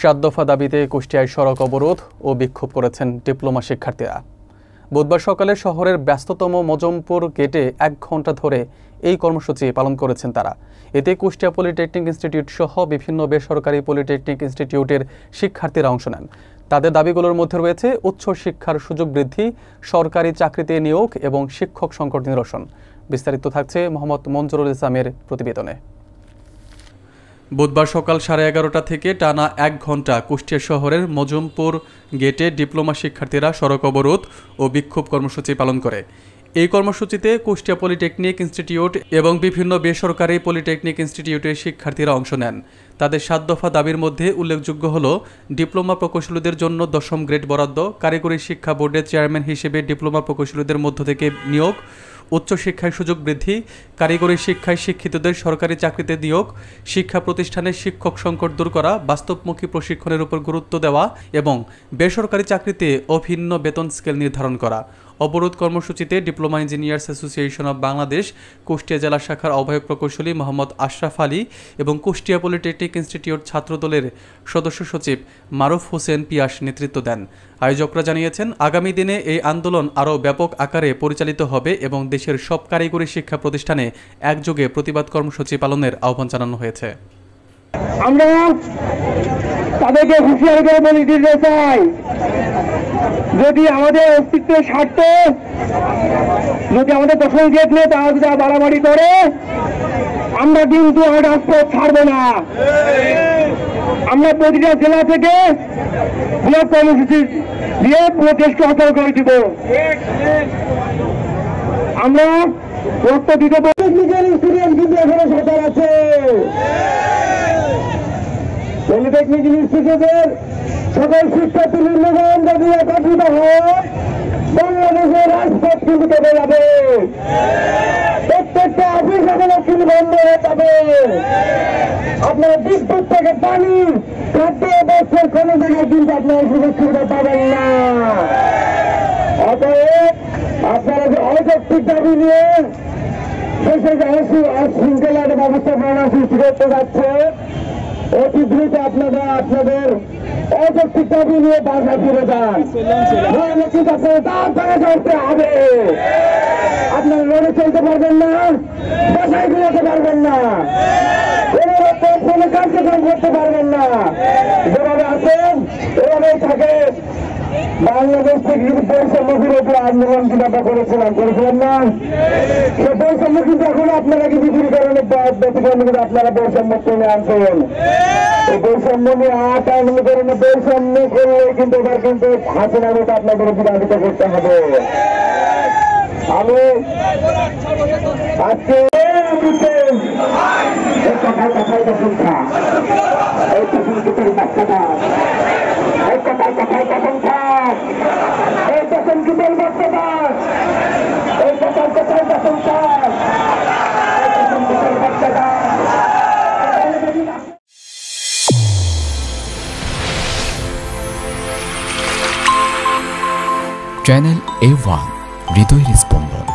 7 দফা দাবিতে কুষ্টিয়ায় সড়ক অবরোধ ও বিক্ষোভ করেছেন ডিপ্লোমা শিক্ষার্থীরা। বুধবার সকালে শহরের ব্যস্ততম মজমপুর গেটে 1 ঘণ্টা ধরে এই কর্মসূচি পালন করেছেন তারা। এতে কুষ্টিয়া পলিটেকনিক ইনস্টিটিউট সহ বিভিন্ন বেসরকারি পলিটেকনিক ইনস্টিটিউটের শিক্ষার্থীরা অংশ নেন। তাদের দাবিগুলোর মধ্যে রয়েছে উচ্চ শিক্ষার সুযোগ বৃদ্ধি, সরকারি চাকরিতে নিয়োগ এবং শিক্ষক সংকট নিরসন। বিস্তারিত থাকছে মোহাম্মদ মঞ্জুরুল ইসলামের প্রতিবেদনে। বুধবার সকাল 11:30 থেকে টানা 1 ঘণ্টা কুষ্টিয়া শহরের মজমপুর গেটে ডিপ্লোমা শিক্ষার্থীরা সড়ক অবরোধ ও বিক্ষোভ কর্মসূচি পালন করে। এই কর্মসূচিতে কুষ্টিয়া পলিটেকনিক ইনস্টিটিউট এবং বিভিন্ন বেসরকারি পলিটেকনিক ইনস্টিটিউটের শিক্ষার্থীরা অংশ নেন। তাদের 7 দফা দাবির মধ্যে উল্লেখযোগ্য হল ডিপ্লোমা প্রকৌশলীদের জন্য 10ম গ্রেড বরাদ্দ, কারিগরি শিক্ষা বোর্ডের চেয়ারম্যান হিসেবে ডিপ্লোমা প্রকৌশলীদের মধ্য থেকে নিয়োগ, উচ্চশিক্ষায় সুযোগ বৃদ্ধি, কারিগরি শিক্ষায় শিক্ষিতদের সরকারি চাকরিতে নিয়োগ, শিক্ষা প্রতিষ্ঠানের শিক্ষক সংকট দূর করা, বাস্তবমুখী প্রশিক্ষণের উপর গুরুত্ব দেওয়া এবং বেসরকারি চাকরিতে অভিন্ন বেতন স্কেল নির্ধারণ করা। অবরোধ কর্মসূচিতে diploma engineers association of Bangladesh, Kushtia জেলা শাখার আহ্বায়ক প্রকৌশলী মোহাম্মদ আশরাফ আলী এবং কুষ্টিয়া পলিটেকনিক ইনস্টিটিউট ছাত্রদলের সদস্য সচিব মারুফ হোসেন পিয়াস নেতৃত্ব দেন। আয়োজকরা জানিয়েছেন, আগামী দিনে এই আন্দোলন আরও ব্যাপক আকারে পরিচালিত হবে এবং দেশের সব কারিগরি শিক্ষা প্রতিষ্ঠানে একযোগে প্রতিবাদ কর্মসূচি পালনের আহ্বান জানানো হয়েছে। আমরা তাদেরকে হুঁশিয়ারি করে বলে দিতে চাই, যদি আমাদের অস্তিত্বের স্বার্থে যদি আমাদের 10ম গেট নিয়ে তারা যদি বাড়াবাড়ি করে, আমরা কিন্তু রাজপথ ছাড়বো না। আমরা প্রতিটা জেলা থেকে ব্লক কর্মসূচি দিয়ে পুরো দেশকে অচল করে দিব। আমরা রক্ত দিতে নিজের স্টুডেন্ট কিন্তু এখনো সরকার আছে। পলিটেকনিক ইনস্টিটিউটের সকল শিক্ষার্থী নির্বাচন যদি একত্রিত হয়, বাংলাদেশের রাজপথ কিন্তু কেটে যাবে। প্রত্যেকটা অফিস এখন কিন্তু বন্ধ হয়ে যাবে। আপনারা বিদ্যুৎ থেকে পানি, খাদ্য, বস্ত্র কোনো জায়গায় কিন্তু আপনারা সুযোগ সুবিধা পাবেন না। অতএব আপনারা যে অযৌক্তিক দাবি নিয়ে দেশে যে শৃঙ্খলার ব্যবস্থাপনা সৃষ্টি করতে যাচ্ছে, অতি দ্রুত আপনারা আপনাদের অযৌক্তিক দাবি নিয়ে বাসায় ফিরে যান। কিন্তু আপনারা তাড়াতাড়ি করতে হবে। আপনারা লড়ে চলতে পারবেন না, বাসায় ফিরতে পারবেন না, কোনো কার্যক্রম করতে পারবেন না। যেভাবে আছেন এভাবেই থাকে। বাংলাদেশ থেকে কিন্তু বৈষম্য বিরোধী আন্দোলন কিন্তু করেছিলেন না? সে বৈষম্য কিন্তু এখন আপনারা কিন্তু দূরীকরণের ব্যতিক্রম কিন্তু আপনারা বৈষম্য টেনে আনছেন। এই বৈষম্য নিয়ে আন্দোলনে বৈষম্য করলে কিন্তু এবার কিন্তু হাসিনা মতো আপনাদের বিরাজিত করতে হবে। আমি আজকে চ্যানেল A1 হৃদয়ের স্পন্দন।